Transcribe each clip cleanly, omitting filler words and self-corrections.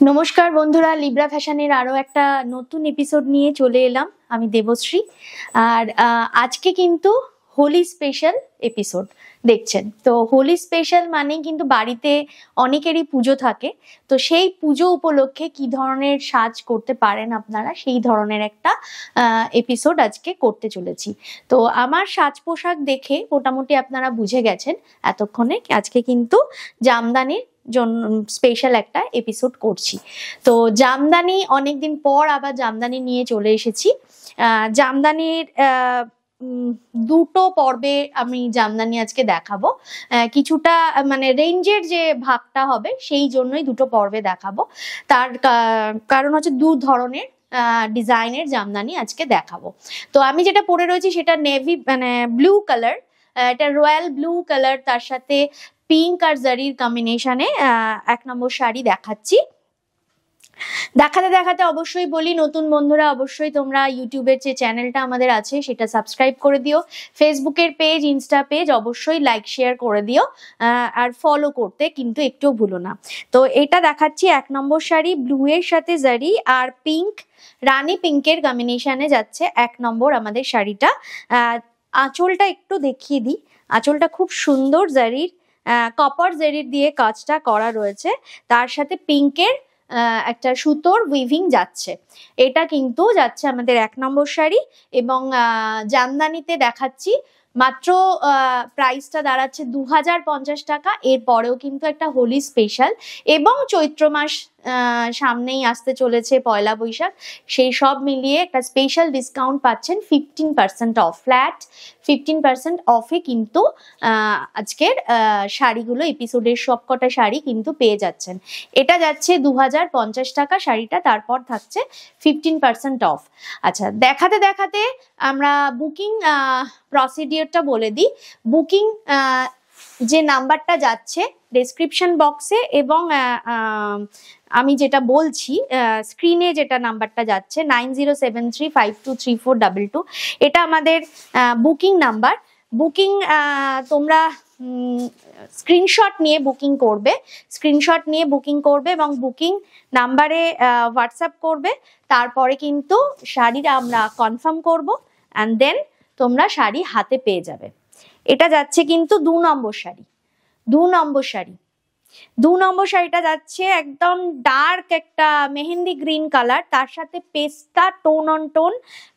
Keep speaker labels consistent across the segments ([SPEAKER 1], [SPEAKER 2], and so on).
[SPEAKER 1] নমস্কার বন্ধুরা, লিব্রা ফ্যাশনের আরো একটা নতুন এপিসোড নিয়ে চলে এলাম। আমি দেবশ্রী। আর আজকে কিন্তু হোলি স্পেশাল এপিসোড দেখছেন। তো হোলি স্পেশাল মানে কিন্তু বাড়িতে অনেকেরই পুজো থাকে, তো সেই পুজো উপলক্ষে কি ধরনের সাজ করতে পারেন আপনারা, সেই ধরনের একটা এপিসোড আজকে করতে চলেছি। তো আমার সাজ পোশাক দেখে মোটামুটি আপনারা বুঝে গেছেন এতক্ষণে আজকে কিন্তু জামদানির জন্য স্পেশাল একটা এপিসোড করছি। তো জামদানি অনেকদিন পর আবার জামদানি নিয়ে চলে এসেছি। জামদানির দুটো পর্বে আমি জামদানি আজকে দেখাবো। কিছুটা মানে রেঞ্জের যে ভাগটা হবে সেই জন্যই দুটো পর্বে দেখাবো। তার কারণ হচ্ছে দু ধরনের ডিজাইনের জামদানি আজকে দেখাবো। তো আমি যেটা পরে রয়েছি সেটা নেভি মানে ব্লু কালার, এটা রয়্যাল ব্লু কালার, তার সাথে পিঙ্ক আর জারির কম্বিনেশনে এক নম্বর শাড়ি দেখাচ্ছি। দেখাতে দেখাতে অবশ্যই বলি, নতুন বন্ধুরা অবশ্যই তোমরা ইউটিউবের যে চ্যানেলটা আমাদের আছে সেটা সাবস্ক্রাইব করে দিও, ফেসবুকের পেজ, ইনস্টা পেজ অবশ্যই লাইক শেয়ার করে দিও, আর ফলো করতে কিন্তু একটু ভুলো না। তো এটা দেখাচ্ছি এক নম্বর শাড়ি, ব্লু এর সাথে জারি আর পিঙ্ক, রানী পিঙ্কের কম্বিনেশনে যাচ্ছে এক নম্বর আমাদের শাড়িটা। আঁচলটা একটু দেখিয়ে দিই, আঁচলটা খুব সুন্দর জারির কপার জারির দিয়ে কাজটা করা রয়েছে, তার সাথে পিঙ্কের একটা সুতোর উইভিং যাচ্ছে। এটা কিন্তু যাচ্ছে আমাদের এক নম্বর শাড়ি। এবং জামদানিতে দেখাচ্ছি মাত্র প্রাইসটা দাঁড়াচ্ছে 2050 টাকা। এরপরেও কিন্তু একটা হোলি স্পেশাল এবং চৈত্র মাস সামনেই আসতে চলেছে, পয়লা বৈশাখ, সেই সব মিলিয়ে একটা স্পেশাল ডিসকাউন্ট পাচ্ছেন 15% অফ, ফ্ল্যাট 15% অফে কিন্তু আজকের শাড়িগুলো, এপিসোডের সবকটা শাড়ি কিন্তু পেয়ে যাচ্ছেন। এটা যাচ্ছে 2050 টাকা শাড়িটা, তারপর থাকছে 15% অফ। আচ্ছা, দেখাতে দেখাতে আমরা বুকিং প্রসিডিওরটা বলে দিই। বুকিং যে নাম্বারটা যাচ্ছে ডেসক্রিপশন বক্সে এবং আমি যেটা বলছি স্ক্রিনে যেটা নাম্বারটা যাচ্ছে 9073523422, এটা আমাদের বুকিং নাম্বার। বুকিং তোমরা স্ক্রিনশট নিয়ে বুকিং করবে, স্ক্রিনশট নিয়ে বুকিং করবে এবং বুকিং নাম্বারে হোয়াটসঅ্যাপ করবে। তারপরে কিন্তু শাড়িটা আমরা কনফার্ম করব অ্যান্ড দেন তোমরা শাড়ি হাতে পেয়ে যাবে। এটা যাচ্ছে কিন্তু 2 নম্বর শাড়ি, 2 নম্বর শাড়ি, 2 নম্বর শাড়িটা যাচ্ছে একদম ডার্ক একটা মেহেন্দি গ্রিন কালার, তার সাথে পেস্তা টোন অন টোন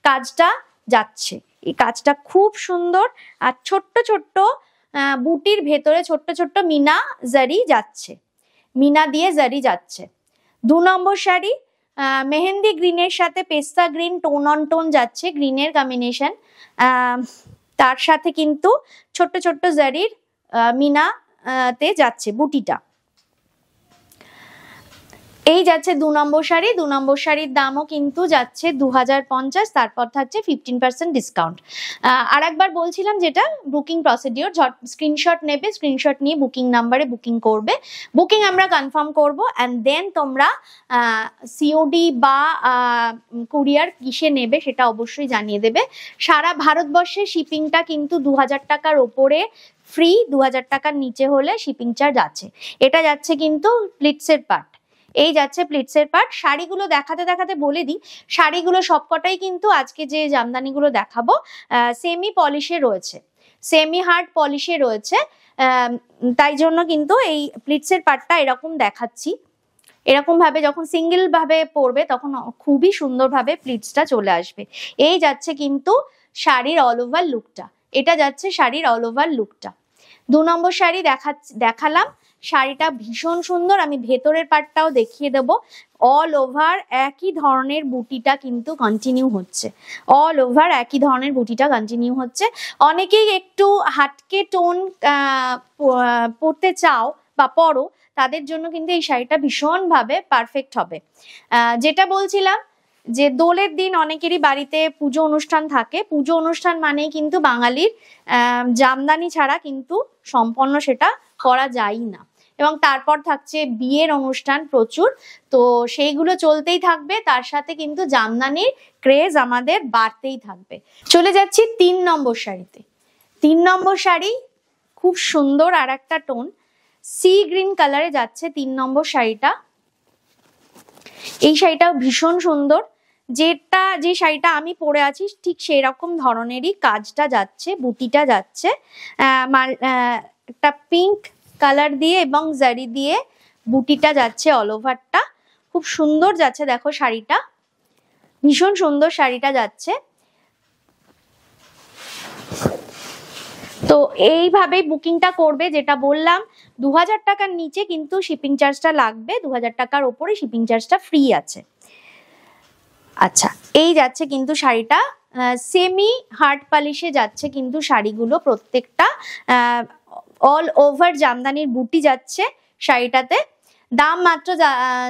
[SPEAKER 1] কাজটা যাচ্ছে। এই কাজটা খুব সুন্দর, আর ছোট্ট ছোট্ট বুটির ভেতরে ছোট্ট ছোট্ট মিনা জারি যাচ্ছে, মিনা দিয়ে জারি যাচ্ছে। 2 নম্বর শাড়ি মেহেন্দি গ্রিনের সাথে পেস্তা গ্রিন টোন অন টোন যাচ্ছে, গ্রিনের কম্বিনেশন, তার সাথে কিন্তু ছোট্ট ছোট্ট জারির মিনা তে যাচ্ছে বুটিটা। এই যাচ্ছে 2 নম্বর শাড়ি। 2 নম্বর শাড়ির দামও কিন্তু যাচ্ছে 2050, তারপর থাকছে 15% ডিসকাউন্ট। আর একবার বলছিলাম যেটা বুকিং প্রসিডিওর, স্ক্রিনশট নেবে, স্ক্রিনশট নিয়ে বুকিং নাম্বারে বুকিং করবে, বুকিং আমরা কনফার্ম করব অ্যান্ড দেন তোমরা সিওডি বা কুরিয়ার কিসে নেবে সেটা অবশ্যই জানিয়ে দেবে। সারা ভারতবর্ষে শিপিংটা কিন্তু 2000 টাকার ওপরে ফ্রি, 2000 টাকার নিচে হলে শিপিং চার্জ আছে। এটা যাচ্ছে কিন্তু প্লিটসের পার্ট, এই যাচ্ছে প্লিটসের পার্ট। শাড়িগুলো দেখাতে দেখাতে বলে দিই, শাড়িগুলো সবকটাই কিন্তু আজকে যে জামদানিগুলো দেখাবো সেমি পলিশে রয়েছে, সেমি হার্ড পলিশে রয়েছে, তাই জন্য কিন্তু এই প্লিটসের পার্টটা এরকম দেখাচ্ছি। এরকম ভাবে যখন সিঙ্গেল ভাবে পরবে তখন খুবই সুন্দরভাবে প্লিটসটা চলে আসবে। এই যাচ্ছে কিন্তু শাড়ির অল ওভার লুকটা, এটা যাচ্ছে শাড়ির অল ওভার লুকটা। 2 নম্বর শাড়ি দেখালাম, শাড়িটা ভীষণ সুন্দর। আমি ভেতরের পার্টটাও দেখিয়ে দেবো। অল ওভার একই ধরনের বুটিটা কিন্তু কন্টিনিউ হচ্ছে, অল ওভার একই ধরনের বুটিটা কন্টিনিউ হচ্ছে। অনেকেই একটু হাটকে টোন পরতে চাও বা পরো, তাদের জন্য কিন্তু এই শাড়িটা ভীষণভাবে পারফেক্ট হবে। যেটা বলছিলাম যে দোলের দিন অনেকেরই বাড়িতে পুজো অনুষ্ঠান থাকে, পুজো অনুষ্ঠান মানেই কিন্তু বাঙালির জামদানি ছাড়া কিন্তু সম্পন্ন সেটা করা যায়ই না। এবং তারপর থাকছে বিয়ের অনুষ্ঠান প্রচুর, তো সেইগুলো চলতেই থাকবে, তার সাথে কিন্তু জামদানির ক্রেজ আমাদের বাড়তেই থাকবে। চলে যাচ্ছি 3 নম্বর শাড়িতে। 3 নম্বর শাড়ি খুব সুন্দর আর একটা টোন, সি গ্রিন কালারে যাচ্ছে 3 নম্বর শাড়িটা। এই শাড়িটাও ভীষণ সুন্দর, যে শাড়িটা আমি পরে আছি ঠিক সেই রকম ধরনেরই কাজটা যাচ্ছে, বুটিটা যাচ্ছে একটা পিঙ্ক কালার দিয়ে এবং জারি দিয়ে বুটিটা যাচ্ছে অল ওভারটা, খুব সুন্দর যাচ্ছে। দেখো শাড়িটা ভীষণ সুন্দর, শাড়িটা যাচ্ছে। তো এইভাবেই বুকিংটা করবে, যেটা বললাম 2000 টাকার নিচে কিন্তু শিপিং চার্জটা লাগবে, 2000 টাকার ওপরে শিপিং চার্জটা ফ্রি আছে। আচ্ছা, এই যাচ্ছে কিন্তু শাড়িটা, সেমি হার্ড পলিশে যাচ্ছে কিন্তু শাড়িগুলো প্রত্যেকটা, অল ওভার জামদানির বুটি যাচ্ছে শাড়িটাতে। দাম মাত্র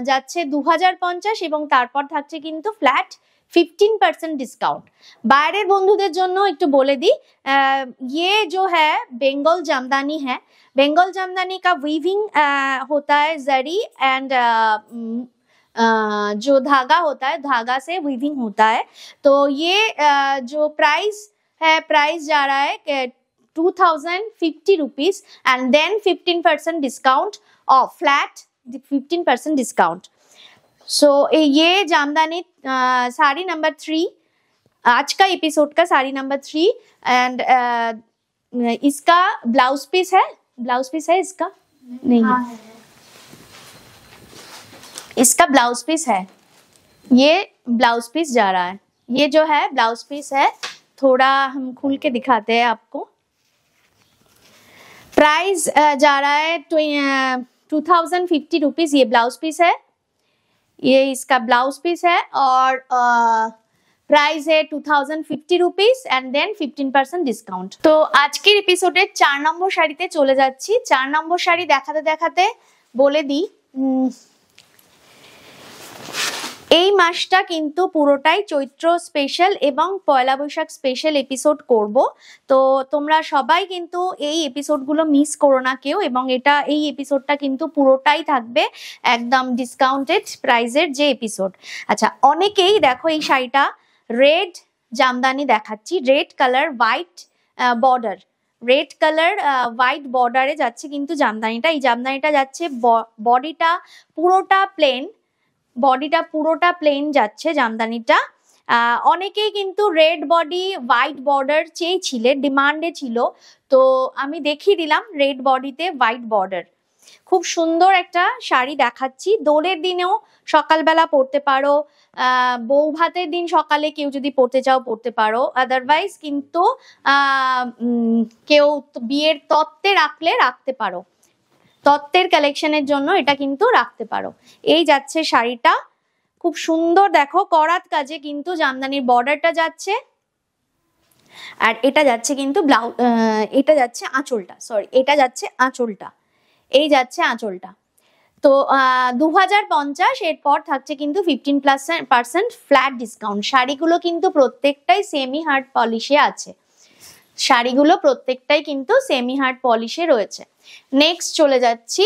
[SPEAKER 1] যাচ্ছে 2050 এবং তারপর থাকছে কিন্তু ফ্ল্যাট 15% ডিসকাউंट। বাইরের বন্ধুদের জন্য একটু বলে দিই, ये जो है बंगाल जामदानी है, बंगाल जामदानी का वीविंग होता है जरी एंड जो धागा होता है, धागा से वीविंग होता है। तो ये जो प्राइस है, प्राइस जा रहा है 2050 rupees and then 15% discount off, flat 15% discount. So ये जामदानी साड़ी नंबर 3, आज का एपिसोड का साड़ी नंबर 3 एंड इसका ब्लाउज पीस है, ब्लाउज पीस है इसका नहीं है, इसका ब्लाउज पीस है, ये ब्लाउज पीस जा रहा है। ये जो है ब्लाउज पीस है, थोड़ा हम खोल के दिखाते हैं आपको। प्राइस जा रहा है 2050 रुपीज, ये ब्लाउज पीस है, ये इसका ब्लाउज पीस है और प्राइस है 2050 रुपीज एंड देन 15% डिस्काउंट। तो আজকের এপিসোডে 4 নম্বর শাড়িতে চলে যাচ্ছি। 4 নম্বর শাড়ি দেখাতে দেখাতে বলে দিই, এই মাসটা কিন্তু পুরোটাই চৈত্র স্পেশাল এবং পয়লা বৈশাখ স্পেশাল এপিসোড করব। তো তোমরা সবাই কিন্তু এই এপিসোডগুলো মিস করো না কেউ, এবং এই এপিসোডটা কিন্তু পুরোটাই থাকবে একদম ডিসকাউন্টেড প্রাইসের যে এপিসোড। আচ্ছা, অনেকেই দেখো এই শাড়িটা রেড জামদানি দেখাচ্ছি, red colour white border, red colour white বর্ডারে যাচ্ছে কিন্তু জামদানিটা। এই জামদানিটা যাচ্ছে বডিটা পুরোটা প্লেন, বডিটা পুরোটা প্লেন যাচ্ছে জামদানিটা। অনেকেই কিন্তু রেড বডি হোয়াইট বর্ডার চেয়েছিলে, ডিমান্ডে ছিল, তো আমি দেখিয়ে দিলাম রেড বডিতে হোয়াইট বর্ডার। খুব সুন্দর একটা শাড়ি দেখাচ্ছি, দোলের দিনেও সকালবেলা পরতে পারো, বউ ভাতের দিন সকালে কেউ যদি পরতে চাও পরতে পারো, আদারওয়াইজ কিন্তু কেউ বিয়ের তত্ত্বে রাখতে পারো, তত্ত্বের কালেকশনের জন্য এটা কিন্তু রাখতে পারো। এই যাচ্ছে শাড়িটা, খুব সুন্দর, দেখো করাত কাজে কিন্তু জামদানির বর্ডারটা যাচ্ছে, আর এটা যাচ্ছে কিন্তু এটা যাচ্ছে আঁচলটা, সরি এটা যাচ্ছে আঁচলটা, এই যাচ্ছে আঁচলটা। তো 2050, এরপর থাকছে কিন্তু 15% ফ্ল্যাট ডিসকাউন্ট। শাড়িগুলো কিন্তু প্রত্যেকটাই সেমি হার্ড পলিশে আছে, শাড়িগুলো প্রত্যেকটাই কিন্তু সেমি হার্ড পলিশে রয়েছে। নেক্সট চলে যাচ্ছি,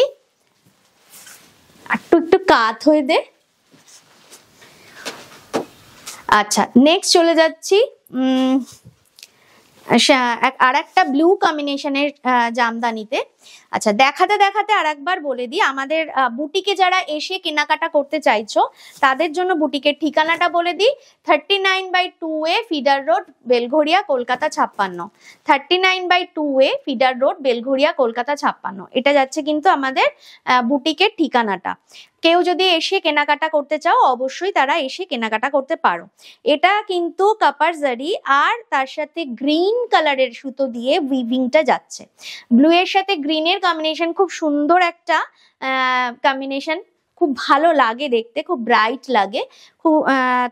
[SPEAKER 1] একটু কাত হয়ে দে। আচ্ছা, নেক্সট চলে যাচ্ছি আর একটা ব্লু কম্বিনেশনের জামদানিতে। আচ্ছা, দেখাতে দেখাতে আর একবার বলে দিই, আমাদের বুটিকে যারা এসে কেনাকাটা করতে চাইছো তাদের জন্য বুটিকের ঠিকানাটা বলে দিই। 39/2A feeder road, Belgharia, Kolkata 56। 39/2A feeder road, Belgharia, Kolkata 56, এটা যাচ্ছে কিন্তু আমাদের বুটিকের ঠিকানাটা। কেউ যদি এসে কেনাকাটা করতে চাও অবশ্যই তারা এসে কেনাকাটা করতে পারো। এটা কিন্তু কাপার জারি আর তার সাথে গ্রিন কালারের সুতো দিয়ে উইভিংটা যাচ্ছে। ব্লু এর সাথে গ্রিনের কম্বিনেশন খুব সুন্দর একটা কম্বিনেশন, খুব ভালো লাগে দেখতে, খুব ব্রাইট লাগে।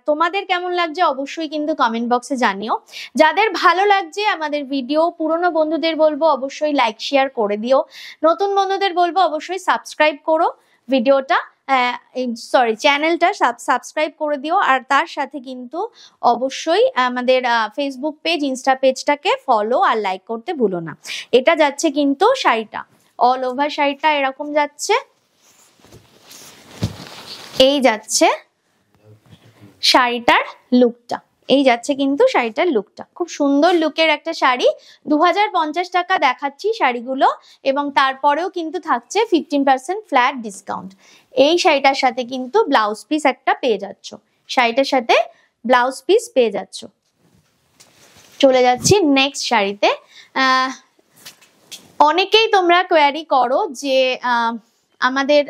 [SPEAKER 1] তোমাদের কেমন লাগছে অবশ্যই কিন্তু কমেন্ট বক্সে জানিও। যাদের ভালো লাগছে আমাদের ভিডিও, পুরনো বন্ধুদের বলবো অবশ্যই লাইক শেয়ার করে দিও, নতুন বন্ধুদের বলবো অবশ্যই সাবস্ক্রাইব করো ভিডিওটা, সরি চ্যানেলটা সাবস্ক্রাইব করে দিও। আর তার সাথে কিন্তু অবশ্যই আমাদের ফেসবুক পেজ, ইনস্টা পেজটাকে ফলো আর লাইক করতে ভুলো না। এটা যাচ্ছে কিন্তু শাড়িটা, অল ওভার শাড়িটা এরকম যাচ্ছে, এই যাচ্ছে শাড়িটার লুকটা, এই যাচ্ছে কিন্তু শাড়িটার লুকটা, খুব সুন্দর লুকের একটা শাড়ি। 2050 টাকা দেখাচ্ছি শাড়িগুলো, এবং তারপরেও কিন্তু থাকছে 15% ফ্ল্যাট ডিসকাউন্ট। এই শাড়িটার সাথে কিন্তু ব্লাউজ পিস একটা পেয়ে যাচ্ছ, শাড়িটার সাথে ব্লাউজ পিস পেয়ে যাচ্ছ। চলে যাচ্ছি নেক্সট শাড়িতে। অনেকেই তোমরা কোয়ারি করো যে আমাদের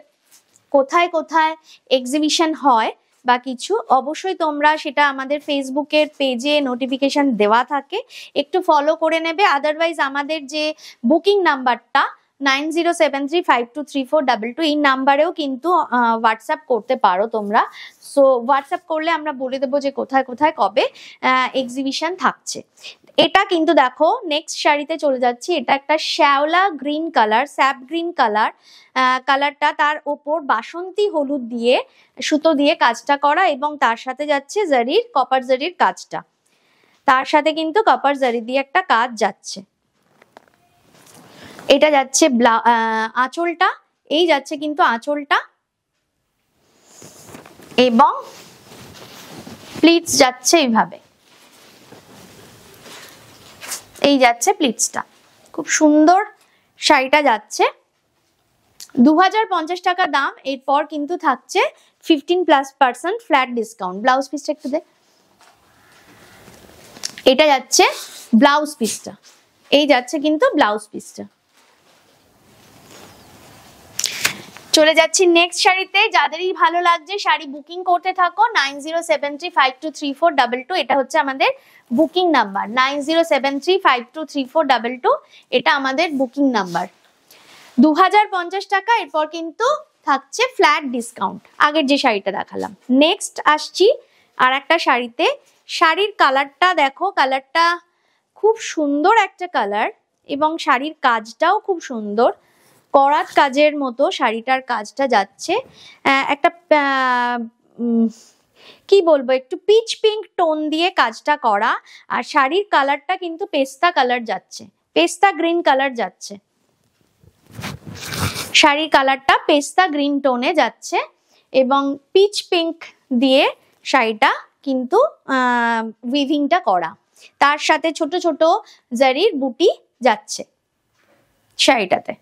[SPEAKER 1] কোথায় কোথায় এক্সিবিশন হয় বা কিছু, অবশ্যই তোমরা সেটা আমাদের ফেসবুকের পেজে নোটিফিকেশন দেওয়া থাকে, একটু ফলো করে নেবে। আদারওয়াইজ আমাদের যে বুকিং নাম্বারটা 9073523422, এই নাম্বারেও কিন্তু হোয়াটসঅ্যাপ করতে পারো তোমরা। সো হোয়াটসঅ্যাপ করলে আমরা বলে দেবো যে কোথায় কোথায় কবে এক্সিবিশন থাকছে। এটা কিন্তু দেখো নেক্সট শাড়িতে চলে যাচ্ছি। এটা একটা শ্যাওলা green colour, sap green colour, কালারটা তার ওপর বাসন্তী হলুদ দিয়ে সুতো দিয়ে কাজটা করা, এবং তার সাথে যাচ্ছে জারির, কপার জারির কাজটা, তার সাথে কিন্তু কপার জারি দিয়ে একটা কাজ যাচ্ছে। এটা যাচ্ছে আঁচলটা, এই যাচ্ছে কিন্তু আঁচলটা, এবং প্লিটস যাচ্ছে এইভাবে, এই যাচ্ছে প্লিটসটা, খুব সুন্দর শাড়িটা যাচ্ছে। 2050 টাকা দাম, এরপর কিন্তু থাকছে 15% ফ্ল্যাট ডিসকাউন্ট। ব্লাউজ পিসটা একটু দে, এটা যাচ্ছে ব্লাউজ পিসটা, এই যাচ্ছে কিন্তু ব্লাউজ পিসটা। চলে যাচ্ছি নেক্সট শাড়িতে। যাদেরই ভালো লাগছে শাড়ি বুকিং করতে থাকো 9073523422, এটা হচ্ছে আমাদের বুকিং নাম্বার 9073523422, এটা আমাদের বুকিং নাম্বার। 2050 টাকা, এরপর কিন্তু থাকছে ফ্ল্যাট ডিসকাউন্ট। আগের যে শাড়িটা দেখালাম, নেক্সট আসছি আর একটা শাড়িতে। শাড়ির কালারটা দেখো, কালারটা খুব সুন্দর একটা কালার, এবং শাড়ির কাজটাও খুব সুন্দর, করাত কাজের মতো শাড়িটার কাজটা যাচ্ছে। একটা কি বলবো, একটু পিচ পিঙ্ক টোন দিয়ে কাজটা করা, আর শাড়ির কালারটা কিন্তু পেস্তা কালার যাচ্ছে, পেস্তা গ্রিন কালার যাচ্ছে, শাড়ির কালারটা পেস্তা গ্রিন টোনে যাচ্ছে, এবং পিচ পিঙ্ক দিয়ে শাড়িটা কিন্তু উইভিংটা করা, তার সাথে ছোট ছোট জারির বুটি যাচ্ছে শাড়িটাতে।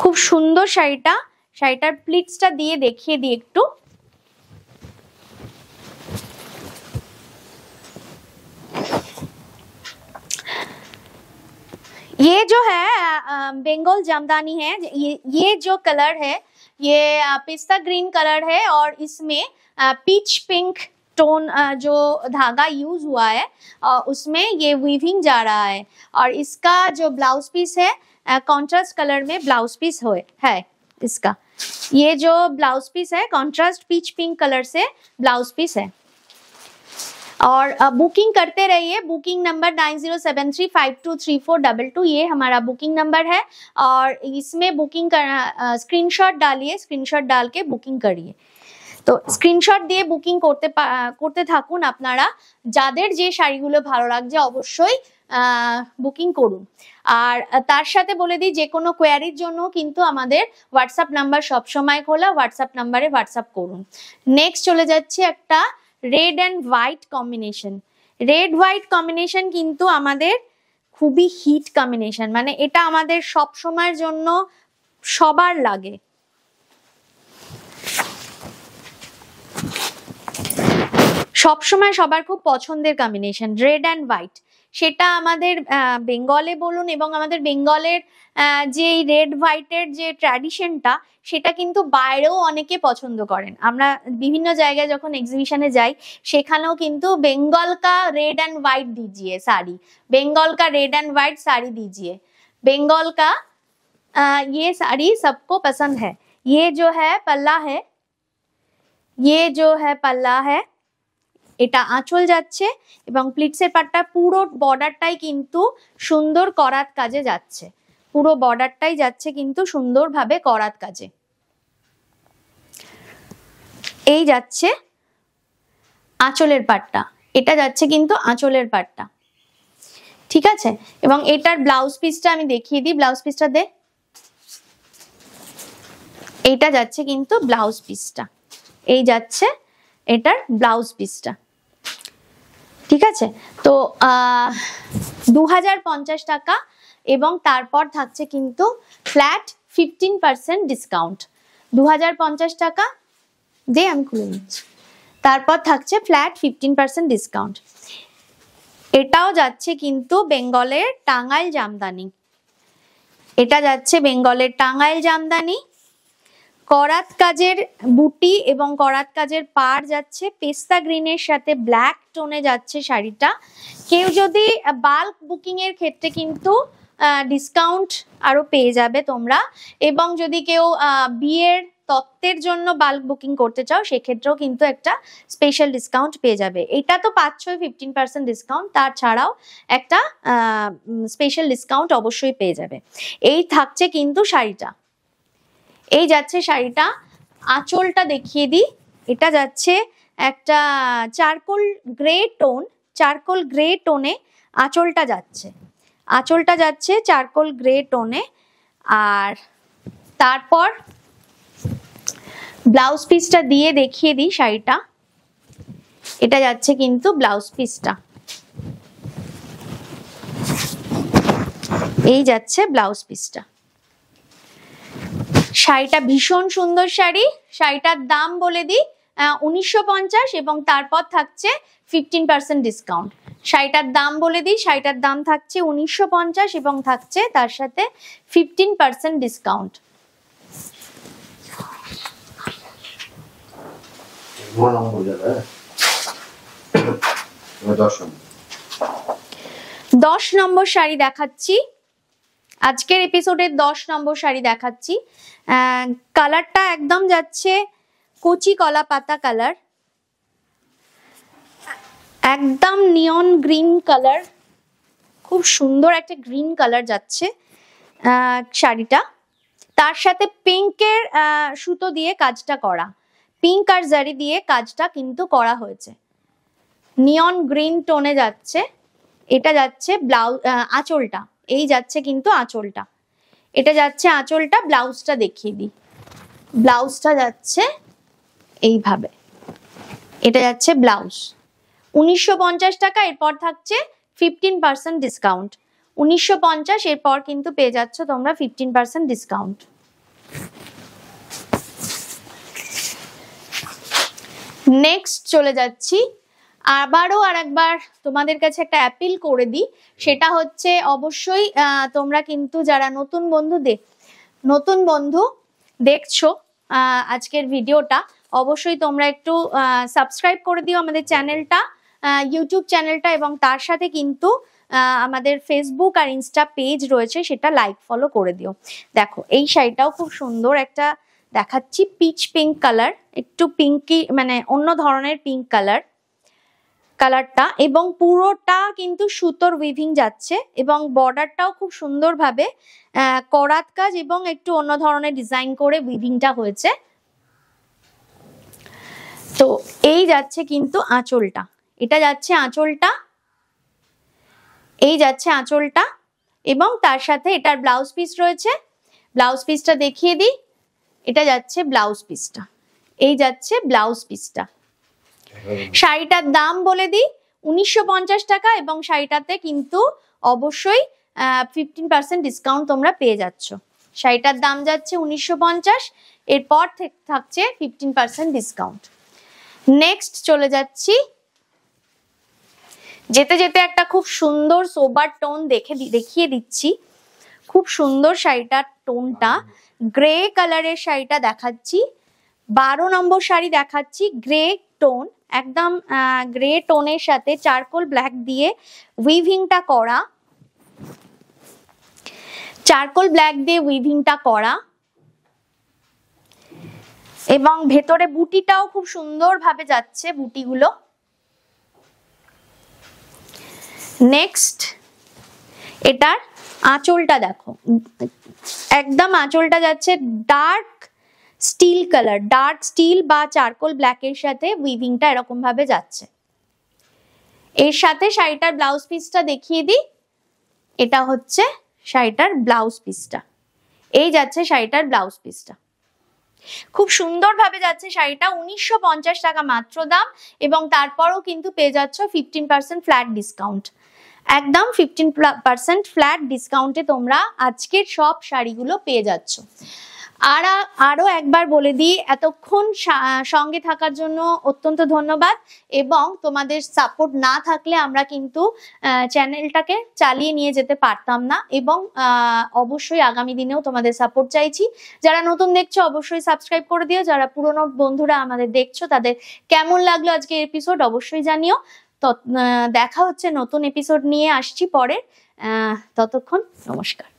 [SPEAKER 1] খুব সুন্দর শাড়িটা, শাড়িটার প্লিটসটা দিয়ে দেখিয়ে দিই একটু। ये जो है बंगाल जामदानी है, ये जो कलर है ये पिस्ता ग्रीन कलर है, और इसमें पीच पिंक टोन जो धागा यूज हुआ है उसमें ये वीविंग जा रहा है, और इसका जो ब्लाउज पीस है कॉन्ट्रास्ट कलर में ब्लाउज पीस है इसका। ये जो ब्लाउज पीस है कॉन्ट्रास्ट पीच पिंक कलर से ब्लाउज पीस है। और बुकिंग करते रहिए, बुकिंग नंबर 9073523422, ये हमारा बुकिंग नंबर है, और इसमें बुकिंग करना, स्क्रीनशॉट डालिए, स्क्रीनशॉट डाल के बुकिंग करिए। তো স্ক্রিনশট দিয়ে বুকিং করতে থাকুন আপনারা। যাদের যে শাড়িগুলো ভালো লাগছে অবশ্যই বুকিং করুন। আর তার সাথে বলে দিই, যে কোনো কোয়ারির জন্য কিন্তু আমাদের হোয়াটসঅ্যাপ নাম্বার সবসময় খোলা, হোয়াটসঅ্যাপ নাম্বারে হোয়াটসঅ্যাপ করুন। নেক্সট চলে যাচ্ছে একটা red and white combination. Red white combination কিন্তু আমাদের খুবই হিট কম্বিনেশন, মানে এটা আমাদের সব সময়ের জন্য সবার লাগে। সবসময় সবার খুব পছন্দের কম্বিনেশন রেড অ্যান্ড হোয়াইট, সেটা আমাদের বেঙ্গলে বলুন, এবং আমাদের বেঙ্গলের যে রেড হোয়াইটের যে ট্র্যাডিশনটা সেটা কিন্তু বাইরেও অনেকে পছন্দ করেন। আমরা বিভিন্ন জায়গায় যখন এক্সিবিশনে যাই সেখানেও কিন্তু বেঙ্গল কা रेड एंड व्हाइट दीजिए साड़ी, बंगाल का रेड एंड व्हाइट साड़ी दीजिए, बंगाल का ये साड़ी सबको पसंद है। ये जो है पल्ला है, ये जो है पल्ला है, এটা আঁচল যাচ্ছে, এবং প্লিটসের পাটটা পুরো বর্ডারটাই কিন্তু সুন্দর করাত কাজে যাচ্ছে, পুরো বর্ডারটাই যাচ্ছে কিন্তু সুন্দরভাবে করাত কাজে। এই যাচ্ছে আঁচলের পাটটা, এটা যাচ্ছে কিন্তু আঁচলের পাটটা, ঠিক আছে। এবং এটার ব্লাউজ পিসটা আমি দেখিয়ে দিই, ব্লাউজ পিসটা দে, এইটা যাচ্ছে কিন্তু ব্লাউজ পিসটা, এই যাচ্ছে এটার ব্লাউজ পিসটা। ঠিক আছে, তো 2050 টাকা এবং তারপর থাকছে কিন্তু ফ্ল্যাট 15% ডিসকাউন্ট। 2050 টাকা দে, আমি খুলে নিচ্ছি। তারপর থাকছে ফ্ল্যাট 15% ডিসকাউন্ট। এটাও যাচ্ছে কিন্তু বেঙ্গলের টাঙ্গাইল জামদানি, এটা যাচ্ছে বেঙ্গলের টাঙ্গাইল জামদানি। করাত কাজের বুটি এবং করাত কাজের পাড় যাচ্ছে, পেস্তা গ্রিনের সাথে ব্ল্যাক টোনে যাচ্ছে শাড়িটা। কেউ যদি বাল্ক বুকিং এর ক্ষেত্রে কিন্তু ডিসকাউন্ট আরো পেয়ে যাবে তোমরা, এবং যদি কেউ বিয়ের তত্ত্বের জন্য বাল্ক বুকিং করতে চাও সেক্ষেত্রেও কিন্তু একটা স্পেশাল ডিসকাউন্ট পেয়ে যাবে। এটা তো পাচ্ছই 15% ডিসকাউন্ট, তাছাড়াও একটা স্পেশাল ডিসকাউন্ট অবশ্যই পেয়ে যাবে। এই থাকছে কিন্তু শাড়িটা, এই যাচ্ছে শাড়িটা। আঁচলটা দেখিয়ে দিই, এটা যাচ্ছে একটা charcoal grey tone, charcoal grey টোনে আঁচলটা যাচ্ছে, আঁচলটা যাচ্ছে চারকোল গ্রে টোনে। আর তারপর ব্লাউজ পিসটা দিয়ে দেখিয়ে দিই শাড়িটা, এটা যাচ্ছে কিন্তু ব্লাউজ পিসটা, এই যাচ্ছে ব্লাউজ পিসটা। শাড়িটা ভীষণ সুন্দর শাড়ি। শাড়িটার দাম বলে দিই 1950 এবং তারপর থাকছে 15% ডিসকাউন্ট। শাড়িটার দাম বলে দিই, শাড়িটার দাম থাকছে 1950 এবং থাকছে তার সাথে 15% ডিসকাউন্ট। দশ নম্বর শাড়ি দেখাচ্ছি, আজকের এপিসোডের 10 নম্বর শাড়ি দেখাচ্ছি। কালারটা একদম যাচ্ছে কচি কলা পাতা কালার, একদম নিয়ন গ্রিন কালার, খুব সুন্দর একটা গ্রিন কালার যাচ্ছে শাড়িটা। তার সাথে পিঙ্কের সুতো দিয়ে কাজটা করা, পিঙ্ক আর জারি দিয়ে কাজটা কিন্তু করা হয়েছে, নিয়ন গ্রিন টোনে যাচ্ছে। এটা যাচ্ছে ব্লাউজ, আঁচলটা এই যাচ্ছে কিন্তু আঁচলটা, এটা যাচ্ছে আঁচলটা। ব্লাউজটা দেখিয়ে দিই, ব্লাউজটা যাচ্ছে এইভাবে, এটা যাচ্ছে ব্লাউজ। 1950 টাকা, এরপর থাকছে 15% ডিসকাউন্ট। 1950, এরপর কিন্তু পেয়ে যাচ্ছ তোমরা 15% ডিসকাউন্ট। নেক্সট চলে যাচ্ছি, আবারও আরেকবার তোমাদের কাছে একটা অ্যাপিল করে দিই, সেটা হচ্ছে অবশ্যই তোমরা কিন্তু যারা নতুন বন্ধু দেখছো আজকের ভিডিওটা, অবশ্যই তোমরা একটু সাবস্ক্রাইব করে দিও আমাদের চ্যানেলটা, ইউটিউব চ্যানেলটা, এবং তার সাথে কিন্তু আমাদের ফেসবুক আর ইনস্টা পেজ রয়েছে, সেটা লাইক ফলো করে দিও। দেখো এই শাড়িটাও খুব সুন্দর একটা দেখাচ্ছি, পিচ পিঙ্ক কালার, একটু পিঙ্কি মানে অন্য ধরনের পিঙ্ক কালারটা, এবং পুরোটা কিন্তু সুতোর উইভিং যাচ্ছে, এবং বর্ডারটাও খুব সুন্দরভাবে করাত কাজ এবং একটু অন্য ধরনের ডিজাইন করে উইভিংটা হয়েছে। তো এই যাচ্ছে কিন্তু আঁচলটা, এটা যাচ্ছে আঁচলটা, এই যাচ্ছে আঁচলটা, এবং তার সাথে এটার ব্লাউজ পিস রয়েছে। ব্লাউজ পিসটা দেখিয়ে দিই, এটা যাচ্ছে ব্লাউজ পিসটা, এই যাচ্ছে ব্লাউজ পিসটা। শাড়িটার দাম বলে দিই 1950 টাকা, এবং শাড়িটাতে কিন্তু অবশ্যই 15% ডিসকাউন্ট তোমরা পেয়ে যাচ্ছ। শাড়িটার দাম যাচ্ছে 1950, এরপর থাকছে 15% ডিসকাউন্ট। নেক্সট চলে যাচ্ছি, যেতে যেতে একটা খুব সুন্দর সোবার টোন দেখিয়ে দিচ্ছি, খুব সুন্দর শাড়িটার টোনটা, গ্রে কালারের শাড়িটা দেখাচ্ছি। 12 নম্বর শাড়ি দেখাচ্ছি, গ্রে টোন, একদম গ্রে টোনের সাথে চারকোল ব্ল্যাক দিয়ে উইভিংটা করা, চারকোল ব্ল্যাক দিয়ে উইভিংটা করা, এবং ভেতরে বুটিটাও খুব সুন্দরভাবে যাচ্ছে বুটিগুলো। নেক্সট এটার আঁচলটা দেখো, একদম আঁচলটা যাচ্ছে dark steel colour, dark steel বা চারকোল ব্ল্যাকের সাথে উইভিংটা এরকম ভাবে যাচ্ছে। এর সাথে শাড়িটার ব্লাউজ পিসটা দেখিয়ে দিই, এটা হচ্ছে শাড়িটার ব্লাউজ পিসটা, এই যাচ্ছে শাড়িটার ব্লাউজ পিসটা। খুব সুন্দরভাবে যাচ্ছে শাড়িটা, 1950 টাকা মাত্র দাম, এবং তারপরও কিন্তু পেয়ে যাচ্ছ 15% ফ্ল্যাট ডিসকাউন্ট। একদম 15% ফ্ল্যাট ডিসকাউন্টে তোমরা আজকের সব শাড়িগুলো পেয়ে যাচ্ছ। আর আরো একবার বলে দিই, এতক্ষণ সঙ্গে থাকার জন্য অত্যন্ত ধন্যবাদ, এবং তোমাদের সাপোর্ট না থাকলে আমরা কিন্তু চ্যানেলটাকে চালিয়ে নিয়ে যেতে পারতাম না, এবং অবশ্যই আগামী দিনেও তোমাদের সাপোর্ট চাইছি। যারা নতুন দেখছো অবশ্যই সাবস্ক্রাইব করে দিও, যারা পুরনো বন্ধুরা আমাদের দেখছো তাদের কেমন লাগলো আজকে এপিসোড অবশ্যই জানিও। দেখা হচ্ছে নতুন এপিসোড নিয়ে, আসছি পরে। ততক্ষণ নমস্কার।